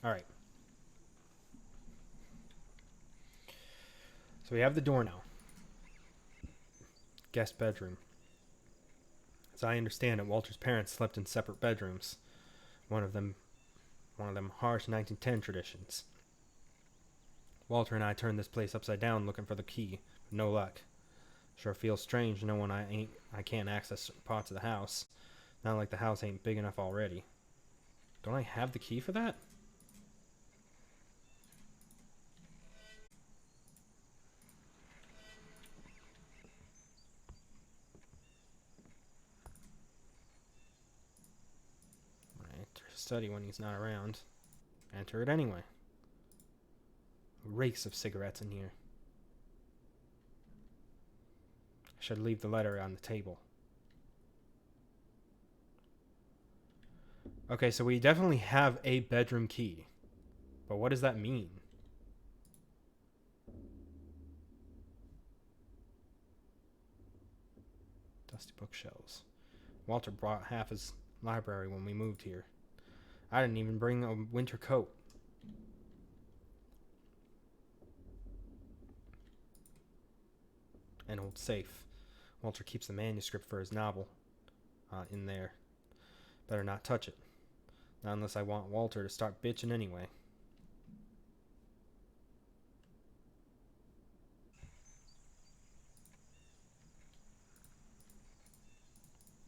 Alright. So we have the door now. Guest bedroom. As I understand it, Walter's parents slept in separate bedrooms. One of them harsh 1910 traditions. Walter and I turned this place upside down looking for the key, but no luck. Sure feels strange knowing I can't access certain parts of the house. Not like the house ain't big enough already. Don't I have the key for that? I enter his study when he's not around. Enter it anyway. Rakes of cigarettes in here. I should leave the letter on the table. Okay, so we definitely have a bedroom key. But what does that mean? Dusty bookshelves. Walter brought half his library when we moved here. I didn't even bring a winter coat. An old safe. Walter keeps the manuscript for his novel in there. Better not touch it. Not unless I want Walter to start bitching anyway.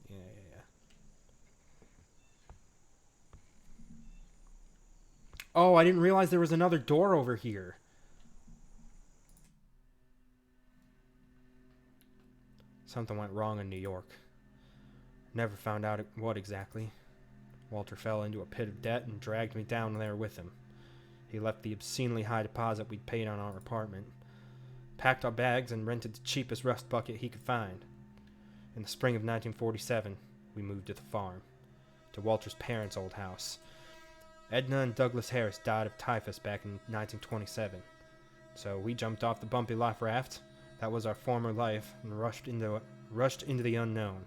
Yeah. Oh, I didn't realize there was another door over here. Something went wrong in New York. Never found out what exactly. Walter fell into a pit of debt and dragged me down there with him. He left the obscenely high deposit we'd paid on our apartment, packed our bags, and rented the cheapest rust bucket he could find. In the spring of 1947, we moved to the farm, to Walter's parents' old house. Edna and Douglas Harris died of typhus back in 1927, so we jumped off the bumpy life raft that was our former life and rushed into the unknown.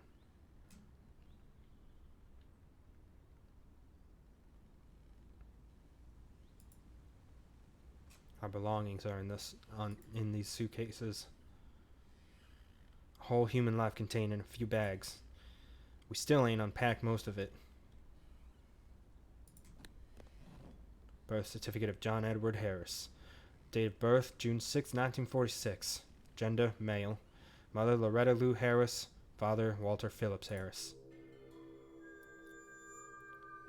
Our belongings are in these suitcases. A whole human life contained in a few bags. We still ain't unpacked most of it. Birth certificate of John Edward Harris. Date of birth, June 6, 1946. Gender, male. Mother, Loretta Lou Harris. Father, Walter Phillips Harris.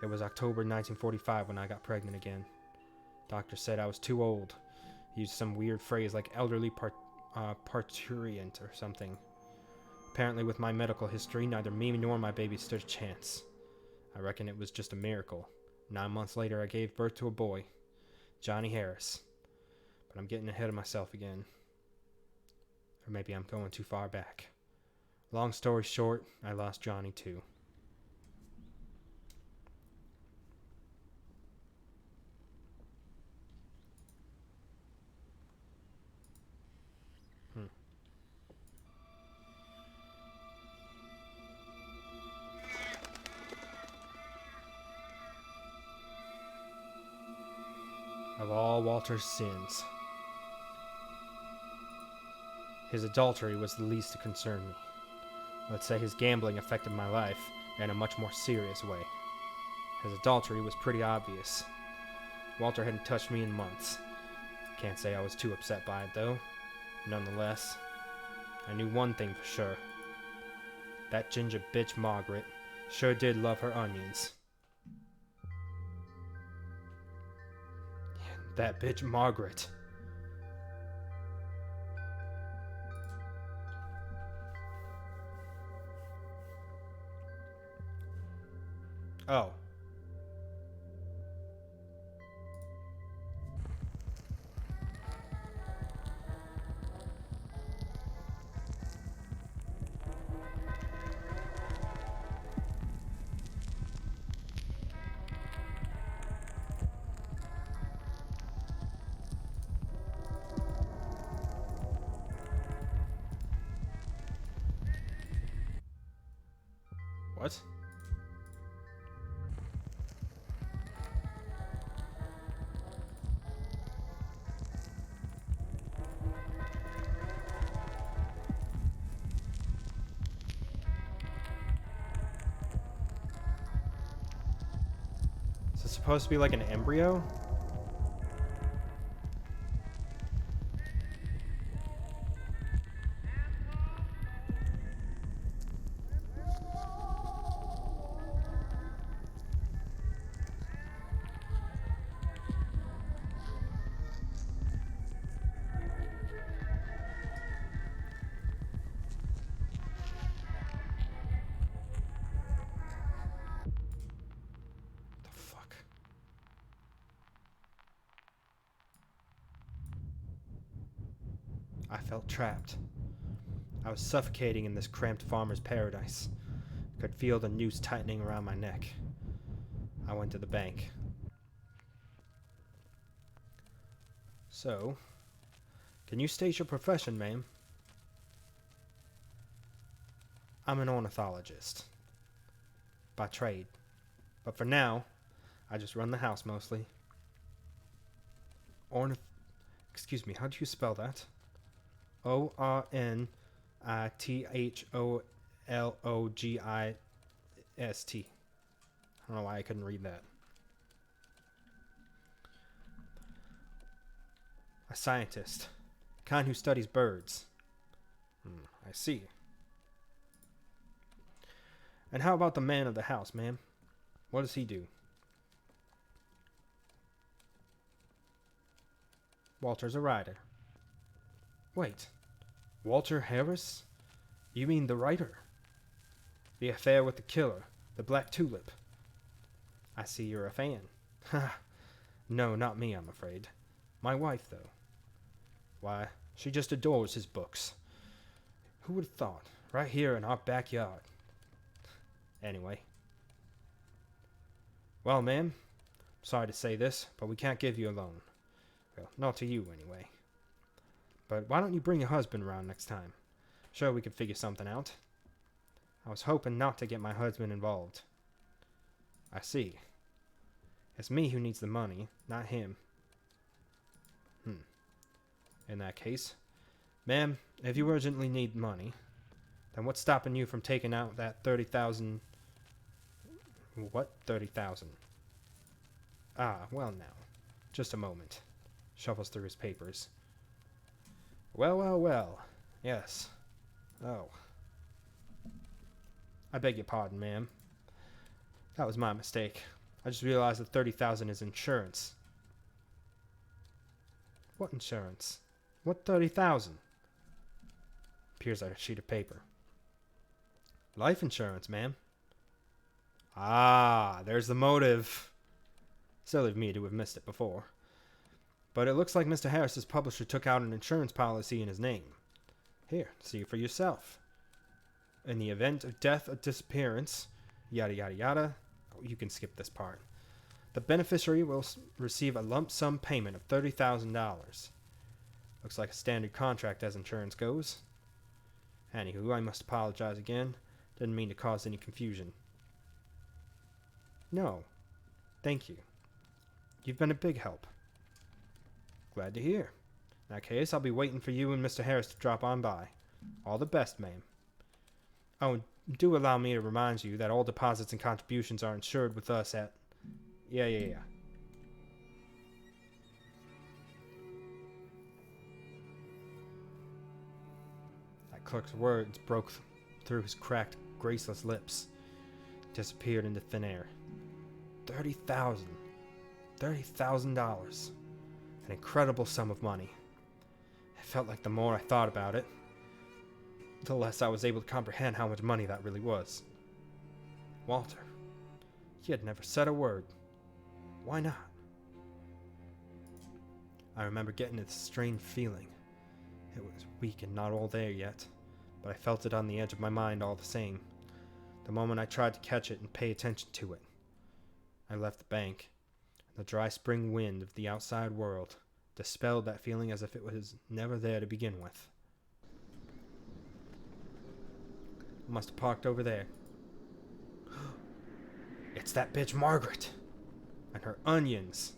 It was October 1945 when I got pregnant again. Doctor said I was too old. He used some weird phrase like elderly parturient or something. Apparently with my medical history, neither me nor my baby stood a chance. I reckon it was just a miracle. 9 months later, I gave birth to a boy, Johnny Harris. But I'm getting ahead of myself again. Or maybe I'm going too far back. Long story short, I lost Johnny too. Of all Walter's sins, his adultery was the least to concern me. Let's say his gambling affected my life in a much more serious way. His adultery was pretty obvious. Walter hadn't touched me in months. Can't say I was too upset by it, though. Nonetheless, I knew one thing for sure. That ginger bitch Margaret sure did love her onions. That bitch Margaret. Oh. What? this supposed to be like an embryo? The fuck? I felt trapped. I was suffocating in this cramped farmer's paradise. I could feel the noose tightening around my neck. I went to the bank. So, can you state your profession, ma'am? I'm an ornithologist. By trade. But for now, I just run the house mostly. Excuse me, how do you spell that? Ornithologist. I don't know why I couldn't read that. A scientist. Kind who studies birds. I see. And how about the man of the house, ma'am? What does he do? Walter's a writer. Wait. Walter Harris? You mean the writer? The affair with the killer, the Black Tulip. I see you're a fan. Ha! No, not me, I'm afraid. My wife, though. Why, she just adores his books. Who would have thought? Right here in our backyard. Anyway. Well, ma'am, sorry to say this, but we can't give you a loan. Well, not to you, anyway. But why don't you bring your husband around next time? Sure, we could figure something out. I was hoping not to get my husband involved. I see. It's me who needs the money, not him. In that case, ma'am, if you urgently need money, then what's stopping you from taking out that 30,000... What 30,000? Ah, well now. Just a moment. Shuffles through his papers. Well. Yes. Oh. I beg your pardon, ma'am. That was my mistake. I just realized that 30,000 is insurance. What insurance? What 30,000? Appears like a sheet of paper. Life insurance, ma'am. Ah, there's the motive. Silly of me to have missed it before. But it looks like Mr. Harris's publisher took out an insurance policy in his name. Here, see for yourself. In the event of death or disappearance, yada yada yada. Oh, you can skip this part. The beneficiary will receive a lump sum payment of $30,000. Looks like a standard contract as insurance goes. Anywho, I must apologize again. Didn't mean to cause any confusion. No. Thank you. You've been a big help. Glad to hear. In that case, I'll be waiting for you and Mr. Harris to drop on by. All the best, ma'am. Oh, and do allow me to remind you that all deposits and contributions are insured with us at... Yeah. That clerk's words broke through his cracked, graceless lips. Disappeared into thin air. $30,000. $30,000. An incredible sum of money. It felt like the more I thought about it, the less I was able to comprehend how much money that really was. Walter. He had never said a word. Why not? I remember getting this strange feeling. It was weak and not all there yet, but I felt it on the edge of my mind all the same. The moment I tried to catch it and pay attention to it, I left the bank. The dry spring wind of the outside world dispelled that feeling as if it was never there to begin with. I must have parked over there. It's that bitch Margaret! And her onions!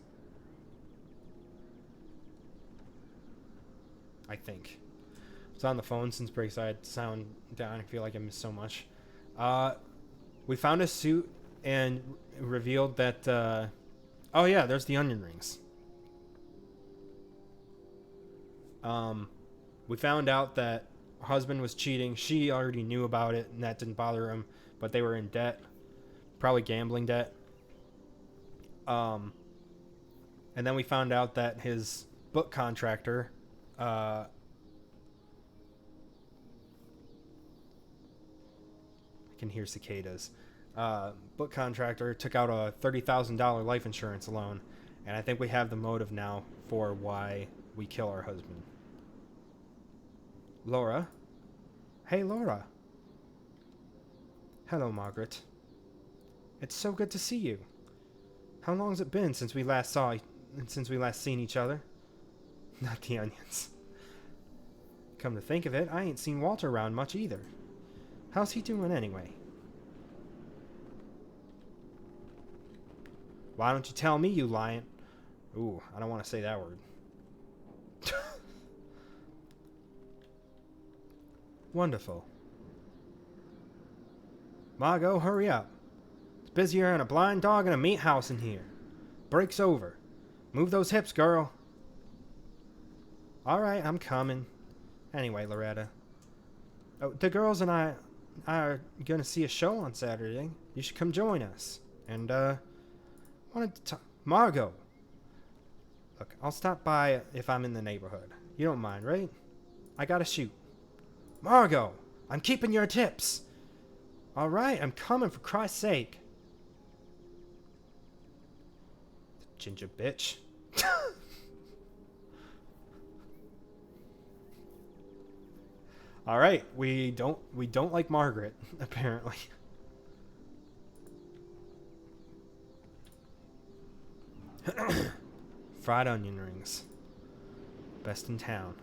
I think. I was on the phone since break, so I had sound down. I feel like I missed so much. We found a suit and revealed that Oh yeah, there's the onion rings. We found out that her husband was cheating. She already knew about it, and that didn't bother him. But they were in debt, probably gambling debt. And then we found out that his book contractor, I can hear cicadas. Book contractor took out a $30,000 life insurance loan, and I think we have the motive now for why we kill our husband. Laura? Hey, Laura. Hello, Margaret. It's so good to see you. How long's it been since we last seen each other? Not the onions. Come to think of it, I ain't seen Walter around much either. How's he doing anyway? Why don't you tell me, you lion? Ooh, I don't want to say that word. Wonderful. Margot, hurry up. It's busier than a blind dog in a meat house in here. Break's over. Move those hips, girl. All right, I'm coming. Anyway, Loretta. Oh, the girls and I are gonna see a show on Saturday. You should come join us. And, wanted to talk. Margot. Look, I'll stop by if I'm in the neighborhood. You don't mind, right? I gotta shoot. Margot, I'm keeping your tips. All right, I'm coming for Christ's sake. Ginger bitch. All right, we don't like Margaret apparently. Fried onion rings. Best in town.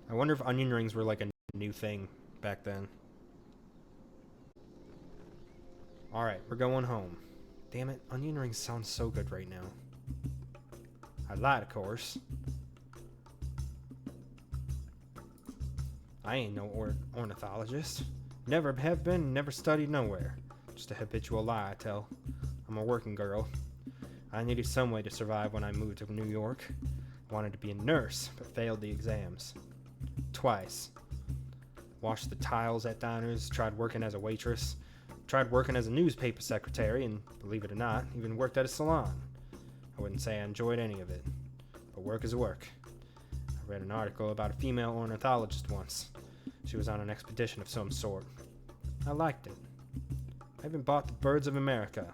I wonder if onion rings were like a new thing back then. Alright, we're going home. Damn it, onion rings sound so good right now. I lied, of course. I ain't no ornithologist. Never have been, never studied nowhere. Just a habitual lie, I tell. I'm a working girl. I needed some way to survive when I moved to New York. I wanted to be a nurse, but failed the exams. Twice. Washed the tiles at diners, tried working as a waitress, tried working as a newspaper secretary, and believe it or not, even worked at a salon. I wouldn't say I enjoyed any of it, but work is work. I read an article about a female ornithologist once. She was on an expedition of some sort. I liked it. I even bought the Birds of America.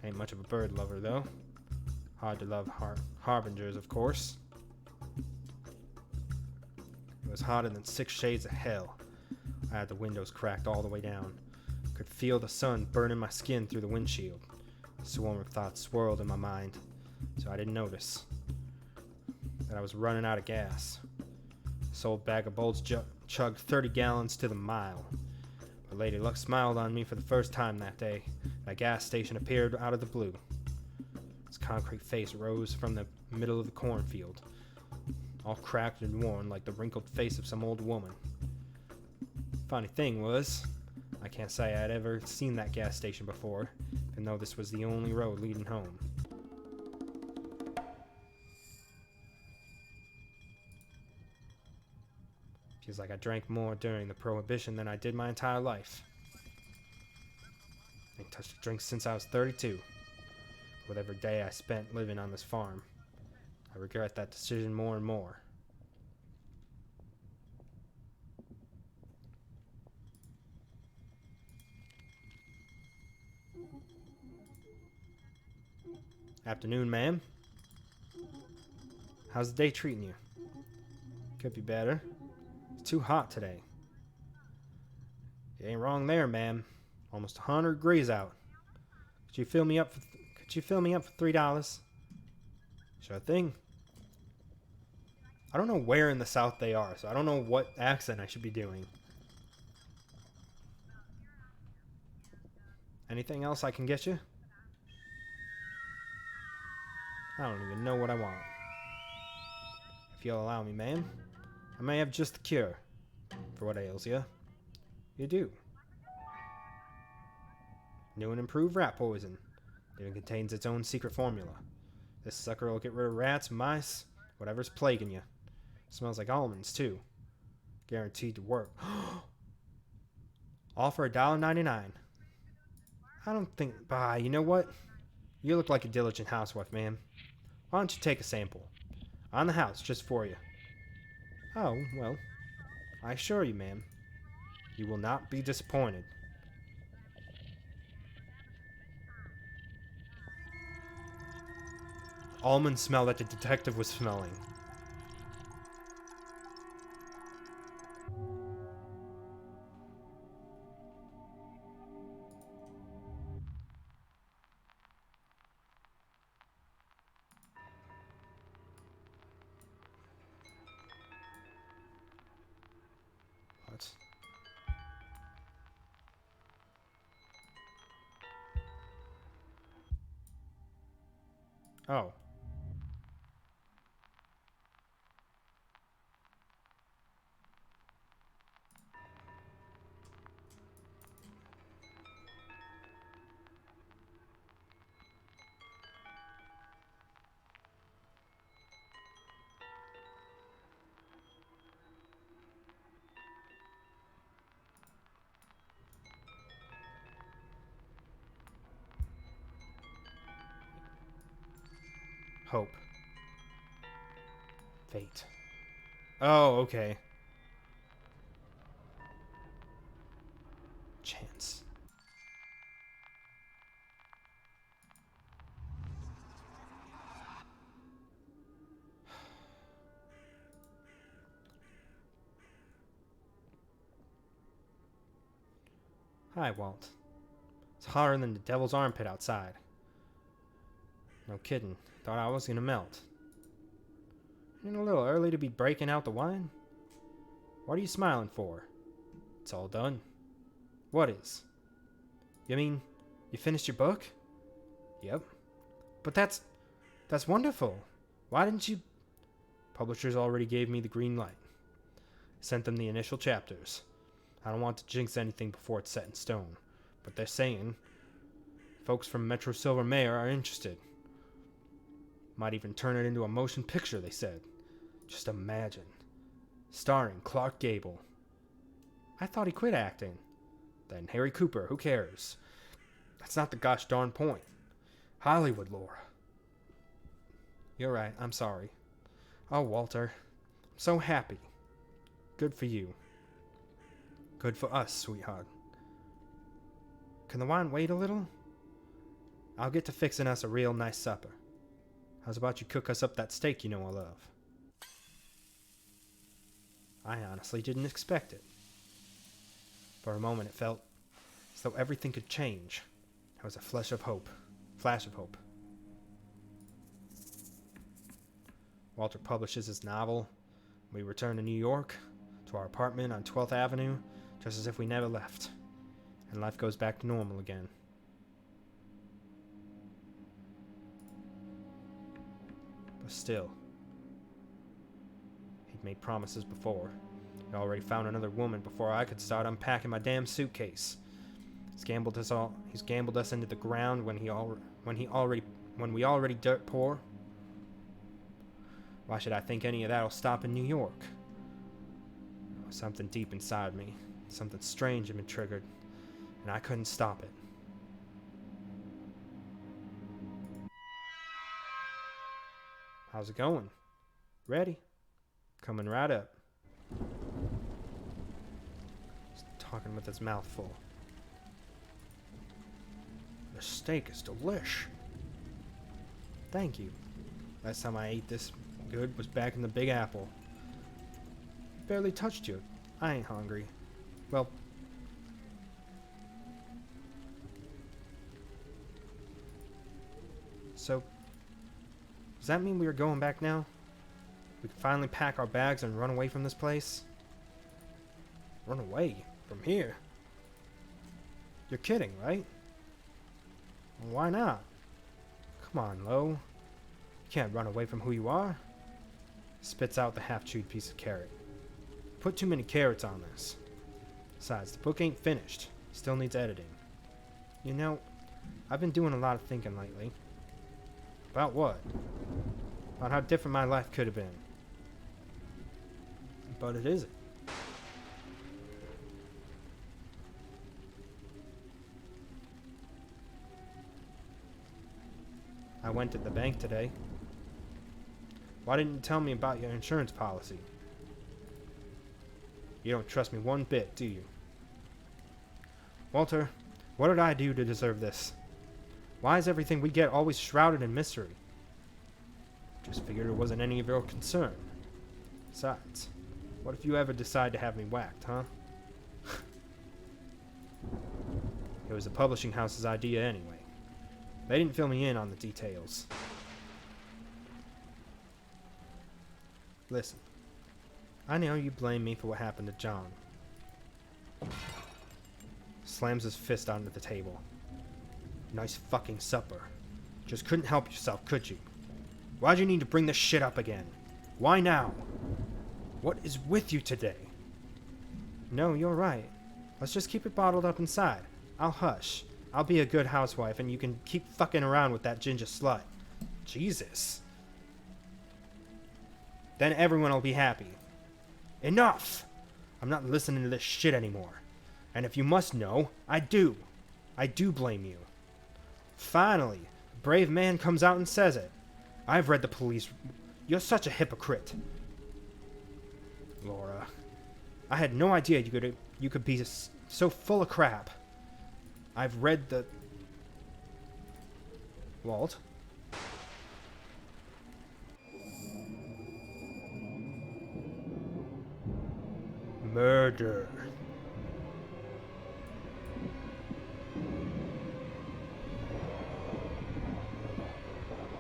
Ain't much of a bird lover, though. Hard to love harbingers, of course. It was hotter than 6 shades of hell. I had the windows cracked all the way down. Could feel the sun burning my skin through the windshield. A swarm of thoughts swirled in my mind, so I didn't notice that I was running out of gas. This old bag of bolts chugged 30 gallons to the mile. But Lady Luck smiled on me for the first time that day. A gas station appeared out of the blue. Its concrete face rose from the middle of the cornfield, all cracked and worn like the wrinkled face of some old woman. Funny thing was, I can't say I'd ever seen that gas station before, even though this was the only road leading home. Feels like I drank more during the Prohibition than I did my entire life. I ain't touched a drink since I was 32. With every day I spent living on this farm, I regret that decision more and more. Afternoon, ma'am. How's the day treating you? Could be better. It's too hot today. You ain't wrong there, ma'am. Almost 100 degrees out. Could you fill me up for $3? Sure thing. I don't know where in the South they are, so I don't know what accent I should be doing. Anything else I can get you? I don't even know what I want. If you'll allow me, ma'am, I may have just the cure for what ails you. You do. New and improved rat poison. It even contains its own secret formula. This sucker will get rid of rats, mice, whatever's plaguing you. Smells like almonds, too. Guaranteed to work. All for $1.99. I don't think... Bah, you know what? You look like a diligent housewife, ma'am. Why don't you take a sample? On the house, just for you. Oh, well, I assure you, ma'am, you will not be disappointed. Almond smell that the detective was smelling. What? Oh. Hope. Fate. Oh, okay. Chance. Hi, Walt. It's hotter than the devil's armpit outside. No kidding. Thought I was gonna melt. Ain't it a little early to be breaking out the wine? What are you smiling for? It's all done. What is? You mean, you finished your book? Yep. But that's wonderful. Why didn't you... Publishers already gave me the green light. Sent them the initial chapters. I don't want to jinx anything before it's set in stone. But they're saying folks from Metro Silver Mayor are interested. Might even turn it into a motion picture, they said. Just imagine. Starring Clark Gable. I thought he quit acting. Then Harry Cooper, who cares? That's not the gosh darn point. Hollywood, Laura. You're right, I'm sorry. Oh, Walter. I'm so happy. Good for you. Good for us, sweetheart. Can the wine wait a little? I'll get to fixing us a real nice supper. How's about you cook us up that steak you know I love? I honestly didn't expect it. For a moment it felt as though everything could change. There was a flash of hope. Walter publishes his novel. We return to New York, to our apartment on 12th Avenue, just as if we never left. And life goes back to normal again. But still, he'd made promises before. He'd already found another woman before I could start unpacking my damn suitcase. He's gambled us into the ground when we already dirt poor. Why should I think any of that'll stop in New York? Something deep inside me, something strange had been triggered, and I couldn't stop it. How's it going? Ready? Coming right up. He's talking with his mouth full. The steak is delish. Thank you. Last time I ate this good was back in the Big Apple. Barely touched you. I ain't hungry. Well, so does that mean we are going back now? We can finally pack our bags and run away from this place? Run away? From here? You're kidding, right? Well, why not? Come on, Lo. You can't run away from who you are. Spits out the half-chewed piece of carrot. Put too many carrots on this. Besides, the book ain't finished. Still needs editing. You know, I've been doing a lot of thinking lately. About what? About how different my life could have been. But it isn't. I went to the bank today. Why didn't you tell me about your insurance policy? You don't trust me one bit, do you? Walter, what did I do to deserve this? Why is everything we get always shrouded in mystery? Just figured it wasn't any of your concern. Besides, what if you ever decide to have me whacked, huh? It was the publishing house's idea anyway. They didn't fill me in on the details. Listen, I know you blame me for what happened to John. Slams his fist onto the table. Nice fucking supper. Just couldn't help yourself, could you? Why'd you need to bring this shit up again? Why now? What is with you today? No, you're right. Let's just keep it bottled up inside. I'll hush. I'll be a good housewife and you can keep fucking around with that ginger slut. Jesus. Then everyone will be happy. Enough! I'm not listening to this shit anymore. And if you must know, I do. I do blame you. Finally, a brave man comes out and says it. I've read the police. You're such a hypocrite. Laura, I had no idea you could be so full of crap. I've read the... Walt? Murder.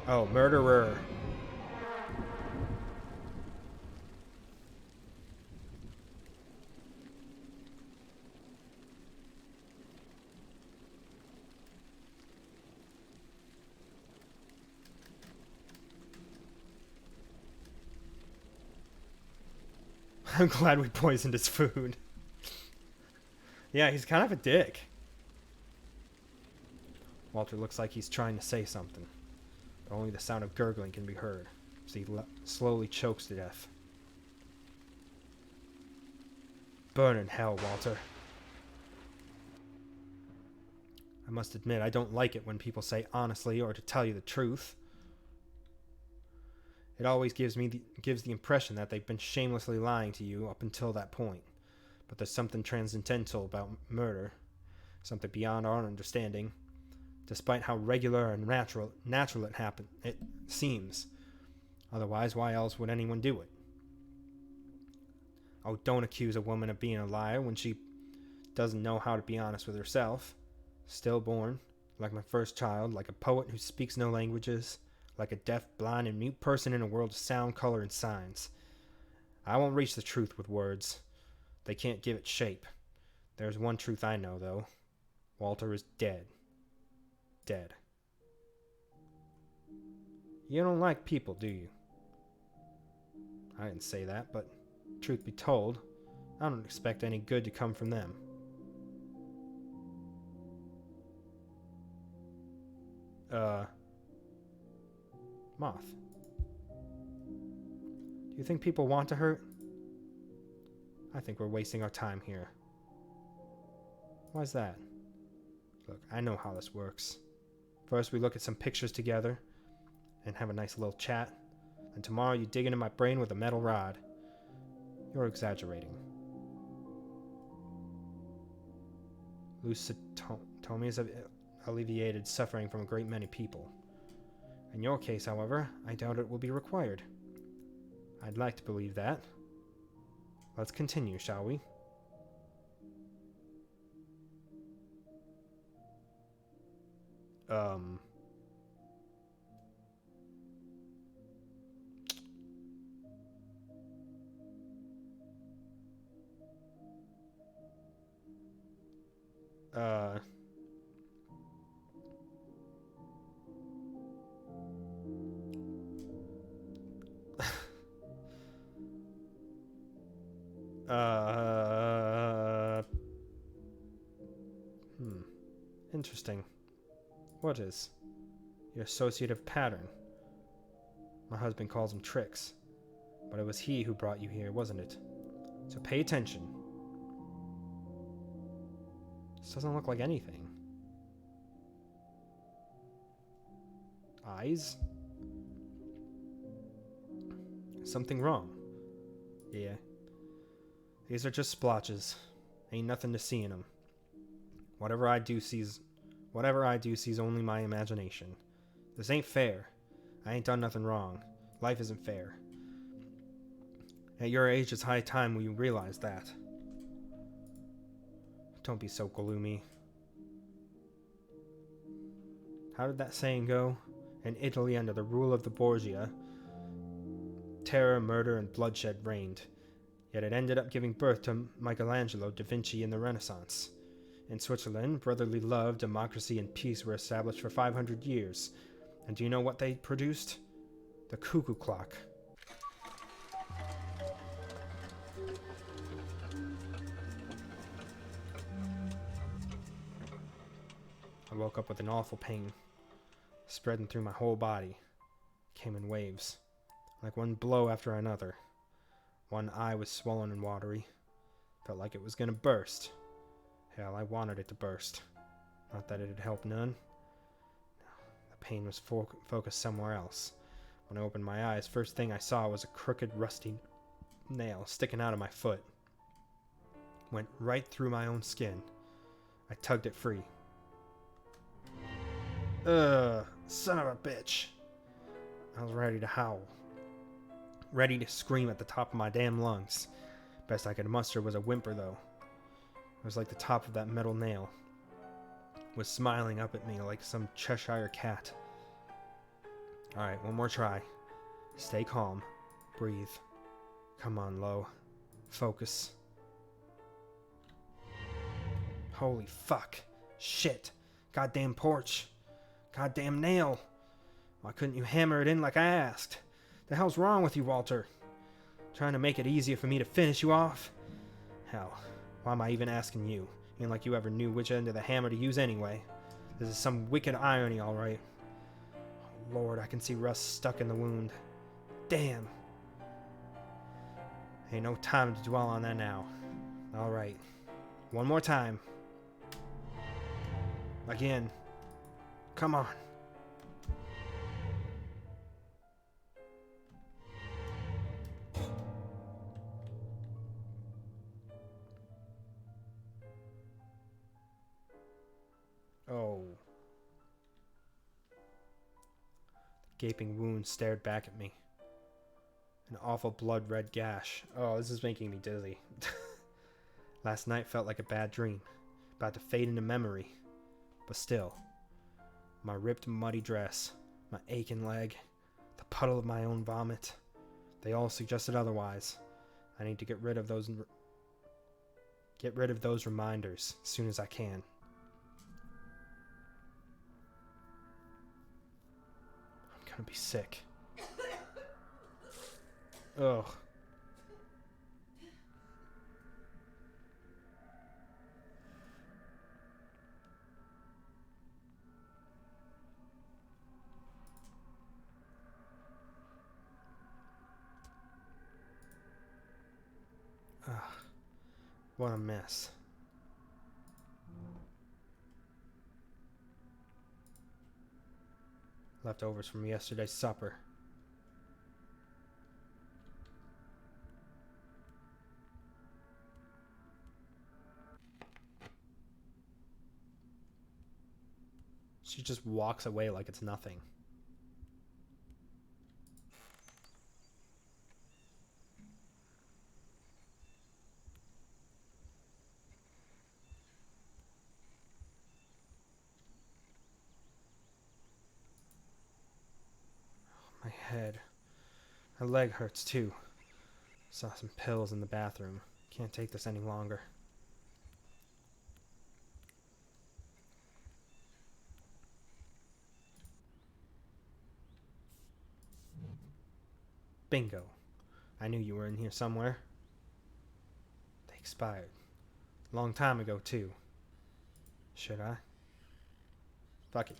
Oh, murderer. I'm glad we poisoned his food. Yeah, he's kind of a dick. Walter looks like he's trying to say something, but only the sound of gurgling can be heard as he slowly chokes to death. Burn in hell, Walter. I must admit, I don't like it when people say honestly or to tell you the truth. It always gives the impression that they've been shamelessly lying to you up until that point. But there's something transcendental about murder, something beyond our understanding, despite how regular and natural it seems. Otherwise, why else would anyone do it? Oh, don't accuse a woman of being a liar when she doesn't know how to be honest with herself. Stillborn, like my first child, like a poet who speaks no languages, like a deaf, blind, and mute person in a world of sound, color, and signs. I won't reach the truth with words. They can't give it shape. There's one truth I know, though. Walter is dead. Dead. You don't like people, do you? I didn't say that, but truth be told, I don't expect any good to come from them. Moth. Do you think people want to hurt? I think we're wasting our time here. Why's that? Look, I know how this works. First we look at some pictures together and have a nice little chat, and tomorrow you dig into my brain with a metal rod. You're exaggerating. Lusotomies have alleviated suffering from a great many people. In your case, however, I doubt it will be required. I'd like to believe that. Let's continue, shall we? Interesting. What is? Your associative pattern. My husband calls them tricks. But it was he who brought you here, wasn't it? So pay attention. This doesn't look like anything. Eyes? Something wrong. Yeah. These are just splotches. Ain't nothing to see in them. Whatever I do sees only my imagination. This ain't fair. I ain't done nothing wrong. Life isn't fair. At your age, it's high time you realize that. Don't be so gloomy. How did that saying go? In Italy, under the rule of the Borgia, terror, murder, and bloodshed reigned. Yet it ended up giving birth to Michelangelo, Da Vinci, and the Renaissance. In Switzerland, brotherly love, democracy, and peace were established for 500 years. And do you know what they produced? The cuckoo clock. I woke up with an awful pain, spreading through my whole body. It came in waves, like one blow after another. One eye was swollen and watery. Felt like it was gonna burst. Hell, I wanted it to burst. Not that it'd help none. The pain was focused somewhere else. When I opened my eyes, first thing I saw was a crooked, rusty nail sticking out of my foot. Went right through my own skin. I tugged it free. Son of a bitch. I was ready to howl. Ready to scream at the top of my damn lungs. Best I could muster was a whimper, though. It was like the top of that metal nail was smiling up at me like some Cheshire cat. Alright, one more try. Stay calm. Breathe. Come on, Lo. Focus. Holy fuck. Shit. Goddamn porch. Goddamn nail. Why couldn't you hammer it in like I asked? The hell's wrong with you, Walter? Trying to make it easier for me to finish you off? Hell, why am I even asking you? Ain't like you ever knew which end of the hammer to use anyway. This is some wicked irony, alright. Oh, Lord, I can see rust stuck in the wound. Damn. Ain't no time to dwell on that now. Alright. One more time. Again. Come on. Oh. The gaping wound stared back at me. An awful blood-red gash. Oh, this is making me dizzy. Last night felt like a bad dream, about to fade into memory. But still, my ripped, muddy dress, my aching leg, the puddle of my own vomit, they all suggested otherwise. I need to get rid of those reminders as soon as I can. I'm gonna be sick. Ugh. What a mess. Leftovers from yesterday's supper. She just walks away like it's nothing. My head. My leg hurts too. Saw some pills in the bathroom. Can't take this any longer. Bingo. I knew you were in here somewhere. They expired. Long time ago, too. Should I? Fuck it.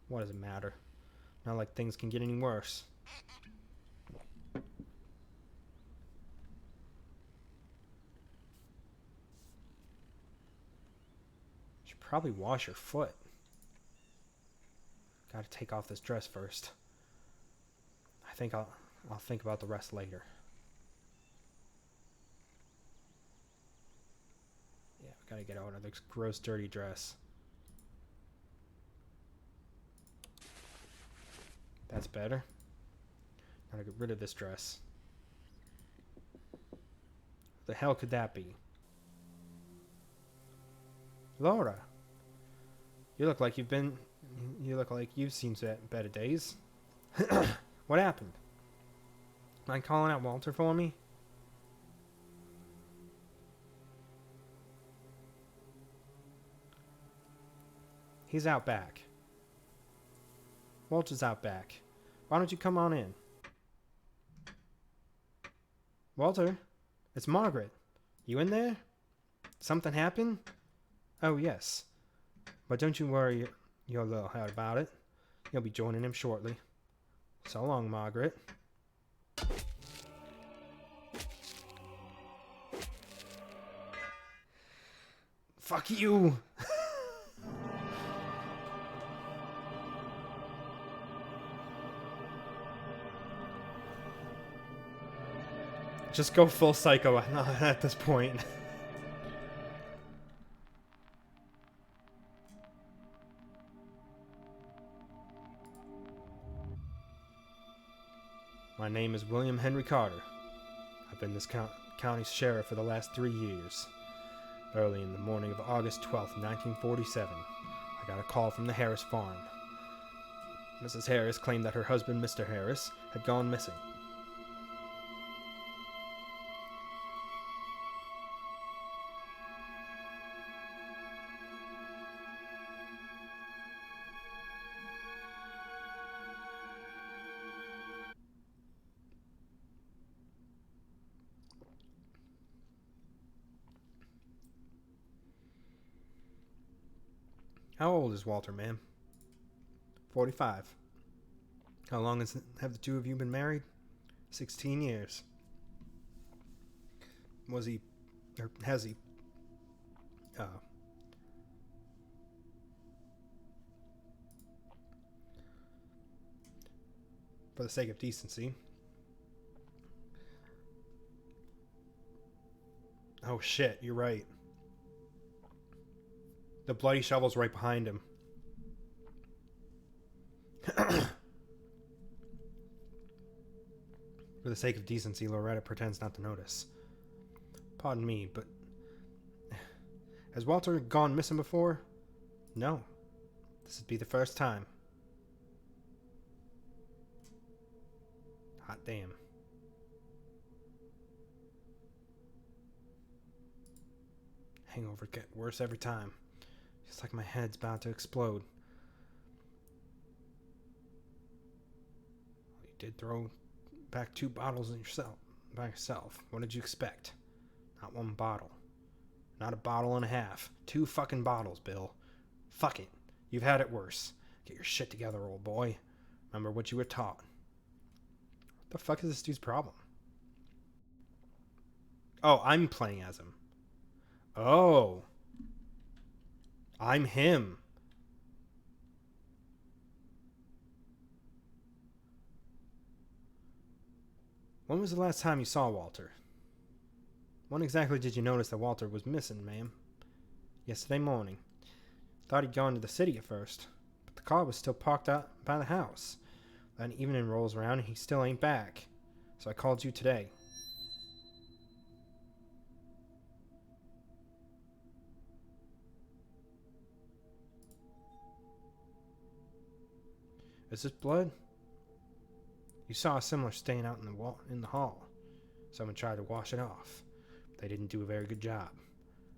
What does it matter? Not like things can get any worse. Should probably wash your foot. Gotta take off this dress first. I think I'll think about the rest later. Yeah, we gotta get out of this gross, dirty dress. That's better. Gotta get rid of this dress. What the hell could that be? Laura, you look like you've seen better days. What happened? Mind calling out Walter for me? He's out back. Walter's out back. Why don't you come on in? Walter, it's Margaret. You in there? Something happened? Oh, yes. But don't you worry your little head about it. You'll be joining him shortly. So long, Margaret. Fuck you! Just go full psycho at this point. My name is William Henry Carter. I've been this county's sheriff for the last 3 years. Early in the morning of August 12th, 1947, I got a call from the Harris farm. Mrs. Harris claimed that her husband, Mr. Harris, had gone missing. How old is Walter, ma'am? 45. How long have the two of you been married? 16 years. Was he, or has he, for the sake of decency. Oh shit, you're right. The bloody shovel's right behind him. For the sake of decency, Loretta pretends not to notice. Pardon me, but... has Walter gone missing before? No. This would be the first time. Hot damn. Hangover get worse every time. It's like my head's about to explode. You did throw back 2 bottles by yourself. What did you expect? Not 1 bottle. Not a bottle and a half. 2 fucking bottles, Bill. Fuck it. You've had it worse. Get your shit together, old boy. Remember what you were taught. What the fuck is this dude's problem? Oh, I'm playing as him. Oh. I'm him. When was the last time you saw Walter? When exactly did you notice that Walter was missing, ma'am? Yesterday morning. Thought he'd gone to the city at first, but the car was still parked out by the house. Then evening rolls around and he still ain't back. So I called you today. Is this blood? You saw a similar stain out in the hall. Someone tried to wash it off. But they didn't do a very good job.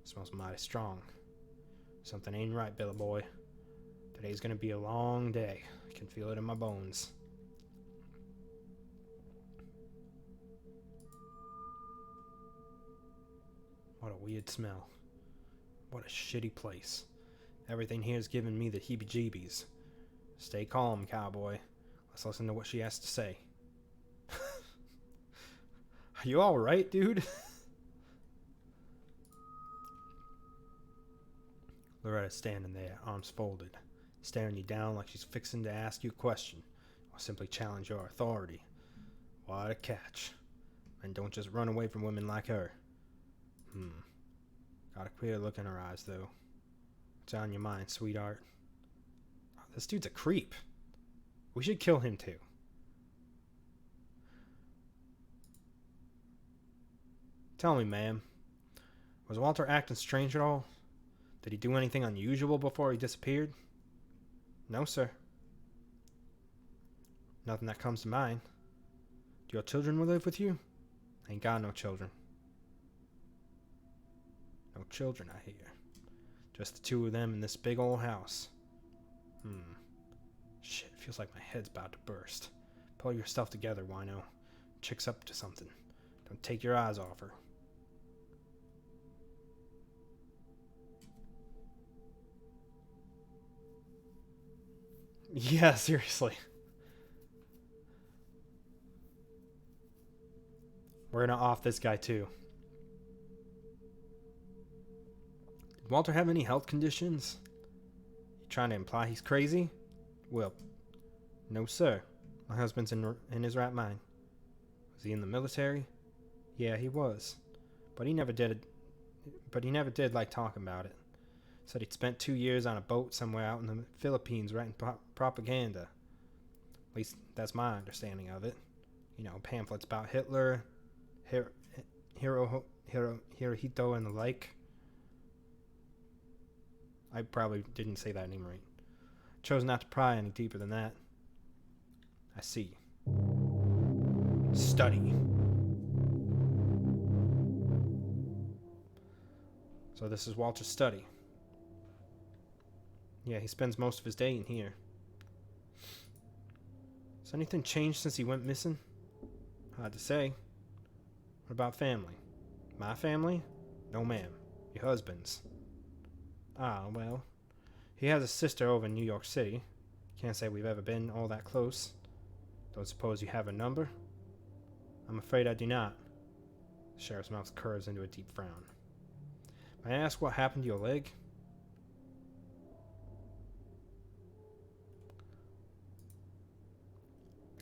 It smells mighty strong. Something ain't right, Billy boy. Today's gonna be a long day. I can feel it in my bones. What a weird smell. What a shitty place. Everything here's giving me the heebie-jeebies. Stay calm, cowboy. Let's listen to what she has to say. Are you alright, dude? Loretta's standing there, arms folded, staring you down like she's fixing to ask you a question, or simply challenge your authority. What a catch. And don't just run away from women like her. Got a queer look in her eyes, though. What's on your mind, sweetheart? Oh, this dude's a creep. We should kill him, too. Tell me, ma'am. Was Walter acting strange at all? Did he do anything unusual before he disappeared? No, sir. Nothing that comes to mind. Do your children live with you? I ain't got no children. No children, I hear. Just the two of them in this big old house. Shit, feels like my head's about to burst. Pull your stuff together, wino. Chick's up to something. Don't take your eyes off her. Yeah, seriously. We're gonna off this guy too. Did Walter have any health conditions? You trying to imply he's crazy? Well, no sir. My husband's in his right mind. Was he in the military? Yeah, he was. But he never did like talking about it. Said he'd spent 2 years on a boat somewhere out in the Philippines writing propaganda. At least that's my understanding of it. You know, pamphlets about Hitler, Hirohito and the like. I probably didn't say that name right. Chose not to pry any deeper than that. I see. Study. So this is Walter's study. Yeah, he spends most of his day in here. Has anything changed since he went missing? Hard to say. What about family? My family? No, ma'am. Your husband's. Ah, well. He has a sister over in New York City. Can't say we've ever been all that close. Don't suppose you have a number? I'm afraid I do not. The sheriff's mouth curves into a deep frown. May I ask what happened to your leg?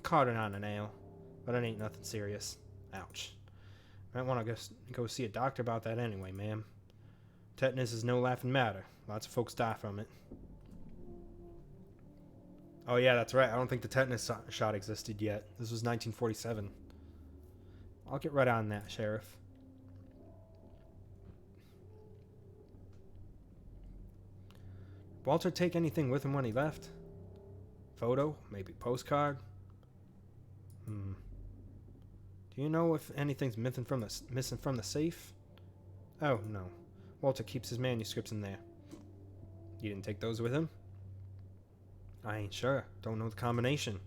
Caught it on a nail, but it ain't nothing serious. Ouch. Might want to go see a doctor about that anyway, ma'am. Tetanus is no laughing matter. Lots of folks die from it. Oh yeah, that's right. I don't think the tetanus shot existed yet. This was 1947. I'll get right on that, Sheriff. Walter take anything with him when he left? Photo? Maybe postcard? Do you know if anything's missing from the safe? Oh, no. Walter keeps his manuscripts in there. You didn't take those with him? I ain't sure. Don't know the combination.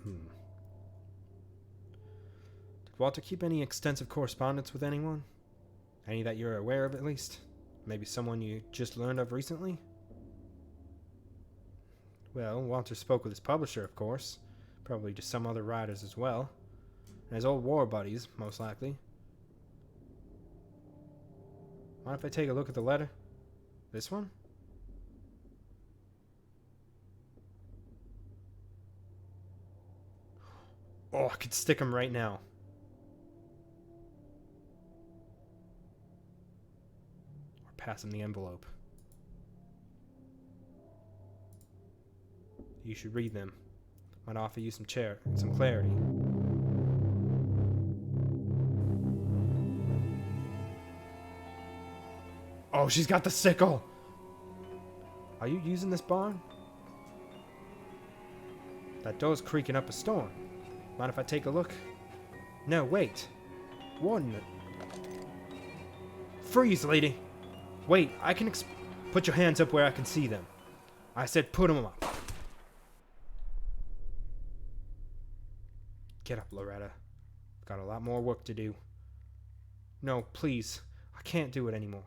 Did Walter keep any extensive correspondence with anyone? Any that you're aware of, at least? Maybe someone you just learned of recently? Well, Walter spoke with his publisher, of course. Probably just some other writers as well. And his old war buddies, most likely. Mind if I take a look at the letter? This one? Oh, I could stick him right now. Or pass him the envelope. You should read them. Might offer you some clarity. Oh, she's got the sickle! Are you using this barn? That door's creaking up a storm. Mind if I take a look? No, wait. Warden. Freeze, lady! Wait, I can put your hands up where I can see them. I said put them up. Get up, Loretta. I've got a lot more work to do. No, please. I can't do it anymore.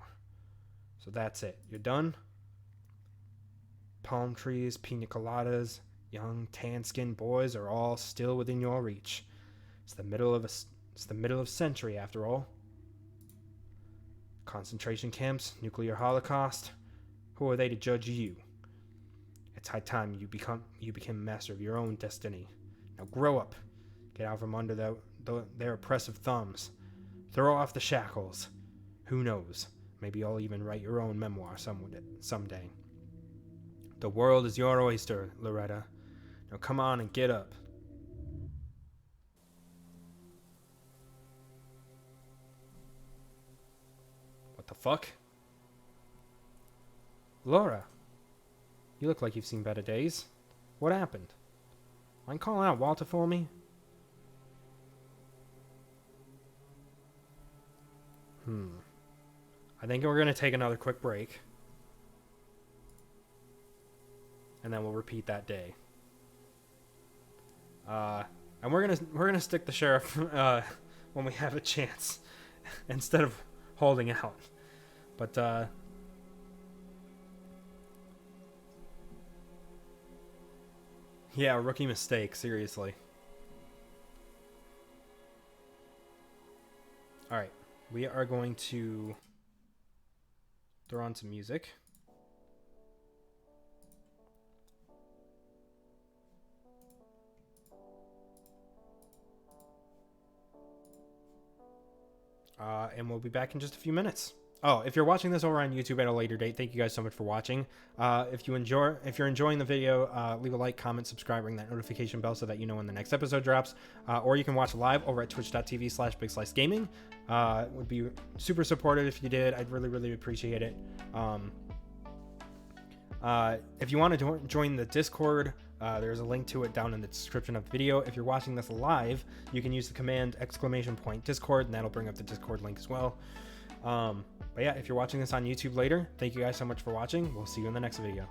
So that's it. You're done? palm trees, pina coladas, young tan-skinned boys are all still within your reach. It's the middle of century after all. Concentration camps, nuclear holocaust. Who are they to judge you? It's high time you became master of your own destiny. Now grow up. Get out from under their oppressive thumbs. Throw off the shackles. Who knows? Maybe you'll even write your own memoir someday. The world is your oyster, Loretta. Now come on and get up. What the fuck? Laura, you look like you've seen better days. What happened? Mind calling out Walter for me? I think we're going to take another quick break. And then we'll repeat that day. And we're gonna stick the sheriff when we have a chance instead of holding out. But yeah, rookie mistake, seriously. All right, we are going to throw on some music. And we'll be back in just a few minutes. Oh, if you're watching this over on YouTube at a later date, thank you guys so much for watching. If you're enjoying the video, leave a like, comment, subscribe, ring that notification bell so that you know when the next episode drops. Or you can watch live over at twitch.tv/BigSliceGaming. Would be super supportive if you did. I'd really, really appreciate it. If you want to join the Discord, there's a link to it down in the description of the video. If you're watching this live, you can use the command !Discord, and that'll bring up the Discord link as well. But yeah, if you're watching this on YouTube later, thank you guys so much for watching. We'll see you in the next video.